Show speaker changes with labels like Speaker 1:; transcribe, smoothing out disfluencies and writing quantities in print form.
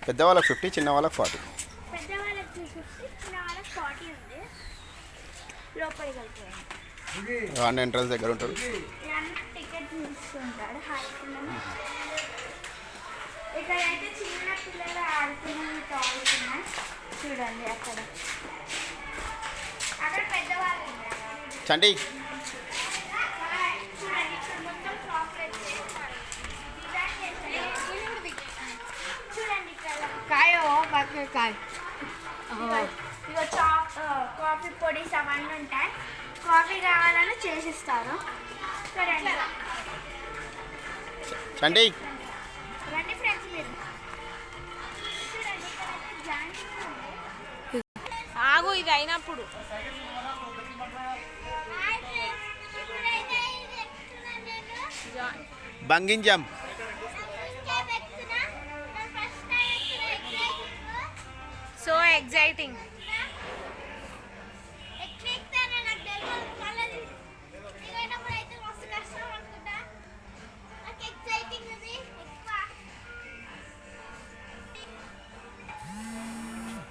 Speaker 1: పెద్దవాళ్ళకి 50, చిన్న వాళ్ళకి 40.
Speaker 2: పెద్దవాళ్ళకి 50, చిన్న వాళ్ళకి 40 ఉంది. లోపలికి వెళ్ళిపోయింది.
Speaker 1: వాడిని ఎంట్రన్స్ దగ్గర ఉంటాడు.
Speaker 2: టికెట్ తీసుకుంటాడు. ఇక్కడైతే చిన్న పిల్లలు ఆడుకునే టాయ్స్ ఉన్నాయి చూడండి. అక్కడ అక్కడ పెద్దవాళ్ళు ఉన్నారు.
Speaker 1: చండి
Speaker 2: చూడండి, ఇక్కడ మొత్తం చాక్లెట్స్ చూడండి. ఇక్కడ
Speaker 3: కాయో కాయ
Speaker 2: ఇగో కాఫీ పొడిస్ అవన్నీ ఉంటాయి. కాఫీ కావాలని చేసిస్తారు. చూడండి,
Speaker 1: చండి
Speaker 2: రండి ఫ్రెండ్స్ మీరు చూడండి. ఇక్కడైతే జాయింట్ ఉంది.
Speaker 3: ఆగు ఇది అయినప్పుడు
Speaker 1: బంగింగ్ జంప్.
Speaker 3: So exciting.